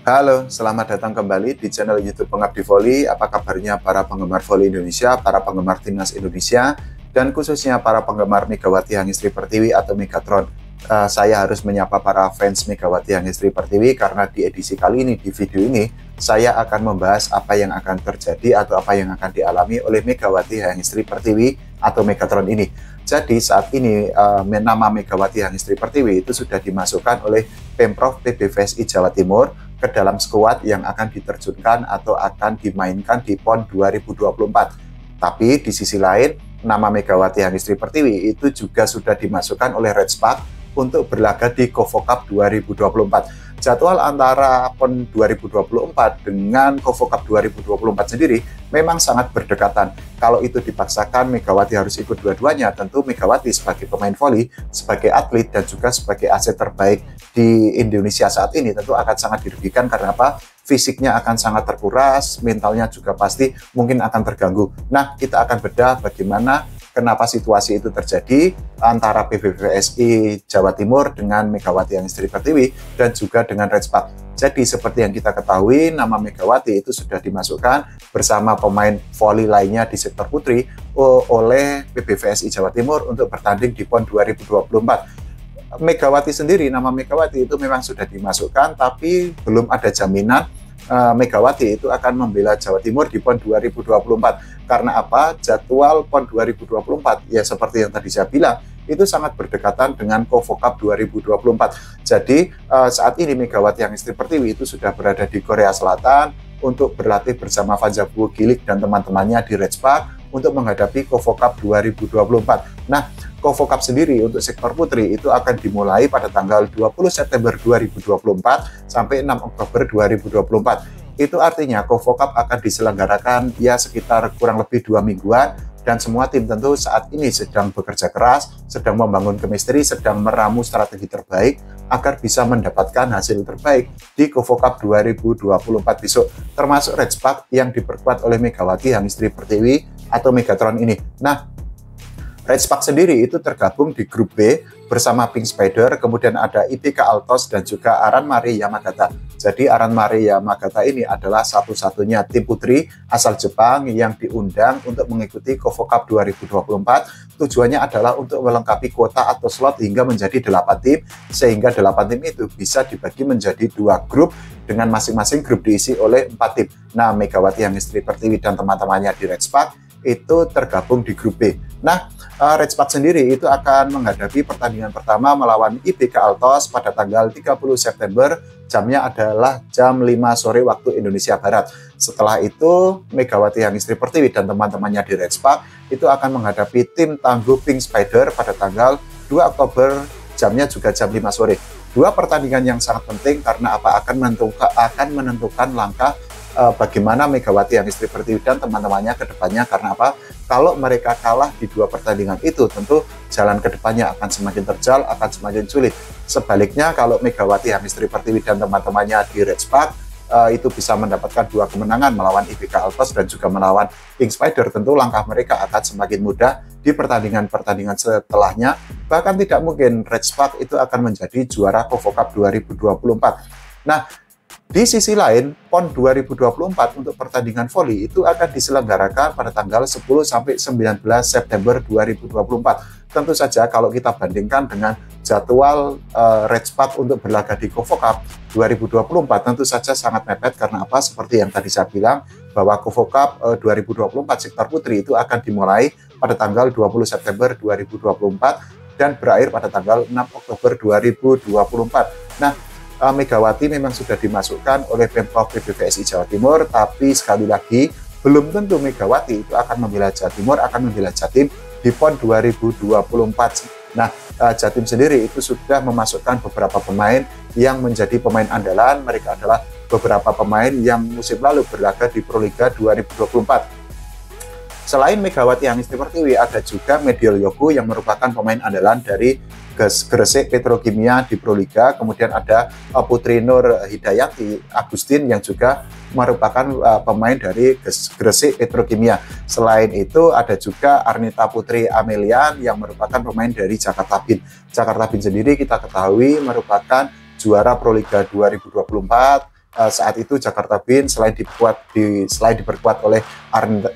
Halo, selamat datang kembali di channel YouTube Pengabdi Voli. Apa kabarnya para penggemar voli Indonesia, para penggemar timnas Indonesia, dan khususnya para penggemar Megawati Hangistri Pertiwi atau Megatron. Saya harus menyapa para fans Megawati Hangistri Pertiwi karena di edisi kali ini, di video ini, saya akan membahas apa yang akan terjadi atau apa yang akan dialami oleh Megawati Hangistri Pertiwi atau Megatron ini. Jadi saat ini nama Megawati Hangistri Pertiwi itu sudah dimasukkan oleh Pemprov PBVSI Jawa Timur ke dalam skuad yang akan diterjunkan atau akan dimainkan di PON 2024. Tapi di sisi lain, nama Megawati Hangistri Pertiwi itu juga sudah dimasukkan oleh Redspark untuk berlaga di Kovo Cup 2024. Jadwal antara PON 2024 dengan Kovo Cup 2024 sendiri memang sangat berdekatan. Kalau itu dipaksakan Megawati harus ikut dua-duanya, tentu Megawati sebagai pemain voli, sebagai atlet, dan juga sebagai aset terbaik di Indonesia saat ini tentu akan sangat dirugikan. Karena apa? Fisiknya akan sangat terkuras, mentalnya juga pasti mungkin akan terganggu. Nah, kita akan bedah bagaimana kenapa situasi itu terjadi antara PBVSI Jawa Timur dengan Megawati Hangistri Pertiwi dan juga dengan Redspark. Jadi seperti yang kita ketahui, nama Megawati itu sudah dimasukkan bersama pemain voli lainnya di sektor putri oleh PBVSI Jawa Timur untuk bertanding di PON 2024. Megawati sendiri, nama Megawati itu memang sudah dimasukkan, tapi belum ada jaminan Megawati itu akan membela Jawa Timur di PON 2024. Karena apa? Jadwal PON 2024 ya seperti yang tadi saya bilang itu sangat berdekatan dengan Kovo Cup 2024. Jadi saat ini Megawati Hangistri Pertiwi itu sudah berada di Korea Selatan untuk berlatih bersama Vanjabu Gilik dan teman-temannya di Redspark untuk menghadapi Kovo Cup 2024. Nah, Kovo Cup sendiri untuk sektor putri itu akan dimulai pada tanggal 20 September 2024 sampai 6 Oktober 2024. Itu artinya Kovo Cup akan diselenggarakan ya sekitar kurang lebih 2 mingguan, dan semua tim tentu saat ini sedang bekerja keras, sedang membangun chemistry, sedang meramu strategi terbaik agar bisa mendapatkan hasil terbaik di Kovo Cup 2024 besok, termasuk Redspark yang diperkuat oleh Megawati Hangistri Pertiwi atau Megatron ini. Nah, Redspark sendiri itu tergabung di grup B bersama Pink Spider, kemudian ada IBK Altos dan juga Aran Mari Yamagata. Jadi Aran Mari Yamagata ini adalah satu-satunya tim putri asal Jepang yang diundang untuk mengikuti Kovo Cup 2024. Tujuannya adalah untuk melengkapi kuota atau slot hingga menjadi 8 tim, sehingga 8 tim itu bisa dibagi menjadi 2 grup dengan masing-masing grup diisi oleh 4 tim. Nah, Megawati Hangistri Pertiwi dan teman-temannya di Redspark itu tergabung di grup B. Nah, Redspark sendiri itu akan menghadapi pertandingan pertama melawan IBK Altos pada tanggal 30 September, jamnya adalah jam 5 sore waktu Indonesia Barat. Setelah itu, Megawati Hangistri Pertiwi dan teman-temannya di Redspark itu akan menghadapi tim tangguh Pink Spider pada tanggal 2 Oktober, jamnya juga jam 5 sore. Dua pertandingan yang sangat penting karena apa? Akan menentukan langkah bagaimana Megawati Hangistri Pertiwi dan teman-temannya ke depannya. Karena apa? Kalau mereka kalah di dua pertandingan itu, tentu jalan ke depannya akan semakin terjal, akan semakin sulit. Sebaliknya, kalau Megawati Hangistri Pertiwi dan teman-temannya di Redspark itu bisa mendapatkan 2 kemenangan melawan IBK Altos dan juga melawan Pink Spider, tentu langkah mereka akan semakin mudah di pertandingan-pertandingan setelahnya. Bahkan tidak mungkin Redspark itu akan menjadi juara Kovo Cup 2024. Nah, di sisi lain, PON 2024 untuk pertandingan voli itu akan diselenggarakan pada tanggal 10 sampai 19 September 2024. Tentu saja kalau kita bandingkan dengan jadwal Redspark untuk berlaga di Kovo Cup 2024, tentu saja sangat mepet. Karena apa? Seperti yang tadi saya bilang, bahwa Kovo Cup 2024 sektor putri itu akan dimulai pada tanggal 20 September 2024 dan berakhir pada tanggal 6 Oktober 2024. Nah, Megawati memang sudah dimasukkan oleh Pemprov PBVSI Jawa Timur, tapi sekali lagi belum tentu Megawati itu akan membela Jawa Timur, akan membela Jatim di PON 2024. Nah, Jatim sendiri itu sudah memasukkan beberapa pemain yang menjadi pemain andalan. Mereka adalah beberapa pemain yang musim lalu berlaga di Proliga 2024. Selain Megawati Hangistri Pertiwi, ada juga Mediol Yogu yang merupakan pemain andalan dari Gresik Petrokimia di Proliga. Kemudian ada Putri Nur Hidayati Agustin yang juga merupakan pemain dari Gresik Petrokimia. Selain itu ada juga Arnita Putri Amelian yang merupakan pemain dari Jakarta Bin. Jakarta Bin sendiri kita ketahui merupakan juara Proliga 2024 saat itu Jakarta Bean selain diperkuat oleh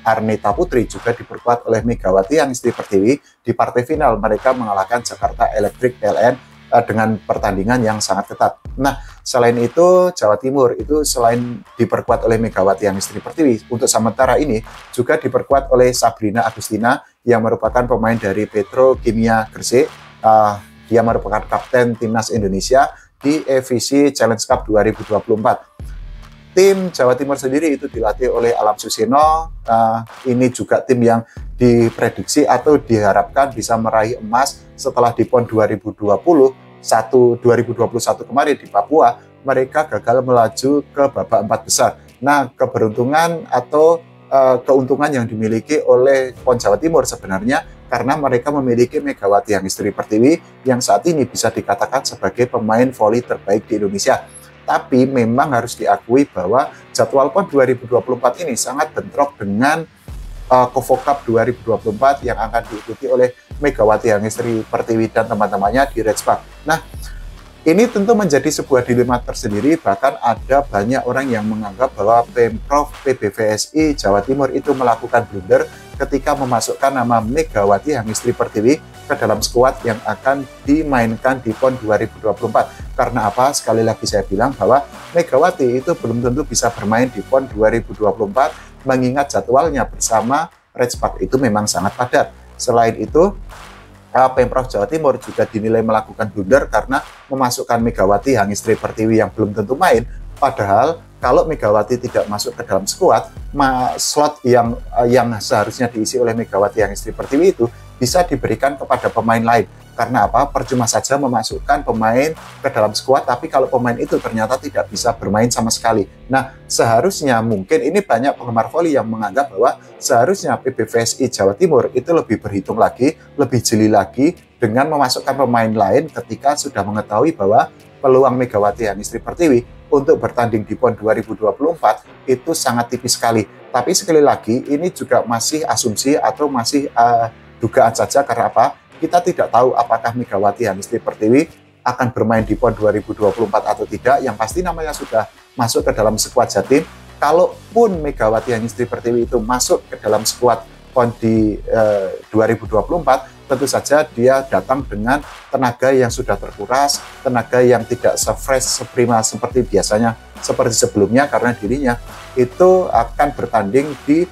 Arneta Putri, juga diperkuat oleh Megawati Hangistri Pertiwi. Di partai final mereka mengalahkan Jakarta Electric PLN dengan pertandingan yang sangat ketat. Nah, selain itu Jawa Timur itu selain diperkuat oleh Megawati Hangistri Pertiwi, untuk sementara ini juga diperkuat oleh Sabrina Agustina yang merupakan pemain dari Petrokimia Gresik. Dia merupakan kapten timnas Indonesia di EVC Challenge Cup 2024. Tim Jawa Timur sendiri itu dilatih oleh Alam Suseno. Ini juga tim yang diprediksi atau diharapkan bisa meraih emas setelah di PON 2021 kemarin di Papua. Mereka gagal melaju ke babak 4 besar. Nah, keberuntungan atau keuntungan yang dimiliki oleh PON Jawa Timur sebenarnya karena mereka memiliki Megawati Hangistri Pertiwi yang saat ini bisa dikatakan sebagai pemain voli terbaik di Indonesia. Tapi memang harus diakui bahwa jadwal PON 2024 ini sangat bentrok dengan Kovo Cup 2024 yang akan diikuti oleh Megawati Hangistri Pertiwi dan teman-temannya di Rejpak. Nah, ini tentu menjadi sebuah dilema tersendiri, bahkan ada banyak orang yang menganggap bahwa Pemprov PBVSI Jawa Timur itu melakukan blunder ketika memasukkan nama Megawati Hangistri Pertiwi ke dalam skuad yang akan dimainkan di PON 2024. Karena apa? Sekali lagi saya bilang bahwa Megawati itu belum tentu bisa bermain di PON 2024 mengingat jadwalnya bersama Rejpak itu memang sangat padat. Selain itu, Pemprov Jawa Timur juga dinilai melakukan blunder karena memasukkan Megawati Hangistri Pertiwi yang belum tentu main. Padahal kalau Megawati tidak masuk ke dalam skuad, slot yang seharusnya diisi oleh Megawati Hangistri Pertiwi itu bisa diberikan kepada pemain lain. Karena apa? Percuma saja memasukkan pemain ke dalam skuad, tapi kalau pemain itu ternyata tidak bisa bermain sama sekali. Nah, seharusnya mungkin ini banyak penggemar voli yang menganggap bahwa seharusnya PBVSI Jawa Timur itu lebih berhitung lagi, lebih jeli lagi dengan memasukkan pemain lain ketika sudah mengetahui bahwa peluang Megawati Hangistri Pertiwi untuk bertanding di PON 2024 itu sangat tipis sekali. Tapi sekali lagi, ini juga masih asumsi atau masih dugaan saja. Karena apa? Kita tidak tahu apakah Megawati Hangistri Pertiwi akan bermain di PON 2024 atau tidak. Yang pasti namanya sudah masuk ke dalam skuad Jatim. Kalaupun Megawati Hangistri Pertiwi itu masuk ke dalam skuad PON di 2024, tentu saja dia datang dengan tenaga yang sudah terkuras, tenaga yang tidak se-fresh, seprima seperti biasanya, seperti sebelumnya, karena dirinya itu akan bertanding di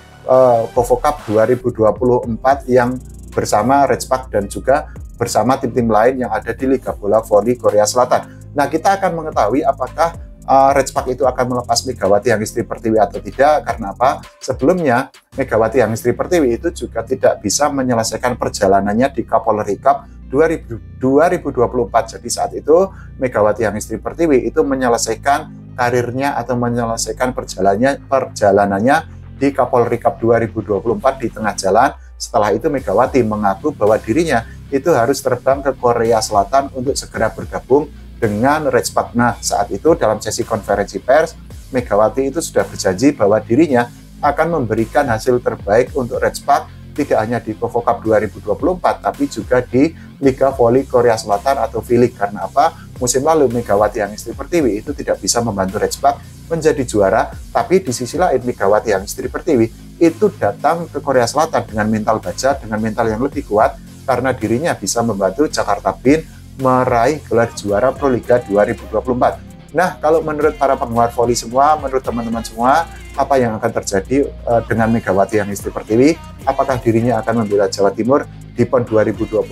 Kovo Cup 2024 yang bersama Rejpak dan juga bersama tim-tim lain yang ada di Liga Bola Voli Korea Selatan. Nah, kita akan mengetahui apakah Rejpak itu akan melepas Megawati Hangistri Pertiwi atau tidak. Karena apa? Sebelumnya Megawati Hangistri Pertiwi itu juga tidak bisa menyelesaikan perjalanannya di Kapolri Cup 2024. Jadi saat itu Megawati Hangistri Pertiwi itu menyelesaikan karirnya atau menyelesaikan perjalanannya di Kapolri Cup 2024 di tengah jalan. Setelah itu Megawati mengaku bahwa dirinya itu harus terbang ke Korea Selatan untuk segera bergabung dengan Rejpak. Nah, saat itu dalam sesi konferensi pers, Megawati itu sudah berjanji bahwa dirinya akan memberikan hasil terbaik untuk Rejpak, tidak hanya di Kovo Cup 2024, tapi juga di Liga Voli Korea Selatan atau V-League. Karena apa? Musim lalu Megawati Hangistri Pertiwi itu tidak bisa membantu Rejpak menjadi juara, tapi di sisi lain Megawati Hangistri Pertiwi itu datang ke Korea Selatan dengan mental baja, dengan mental yang lebih kuat, karena dirinya bisa membantu Jakarta Bean meraih gelar juara Pro Liga 2024. Nah, kalau menurut para penggemar voli semua, menurut teman-teman semua, apa yang akan terjadi dengan Megawati Hangistri Pertiwi? Apakah dirinya akan membela Jawa Timur di PON 2024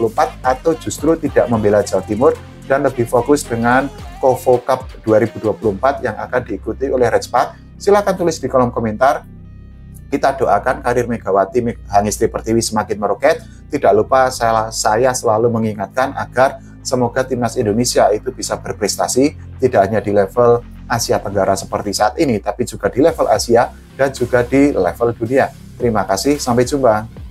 atau justru tidak membela Jawa Timur dan lebih fokus dengan Kovo Cup 2024 yang akan diikuti oleh Rejpak? Silahkan tulis di kolom komentar. Kita doakan karir Megawati Hangistri Pertiwi semakin meroket. Tidak lupa saya selalu mengingatkan agar semoga timnas Indonesia itu bisa berprestasi tidak hanya di level Asia Tenggara seperti saat ini, tapi juga di level Asia dan juga di level dunia. Terima kasih, sampai jumpa.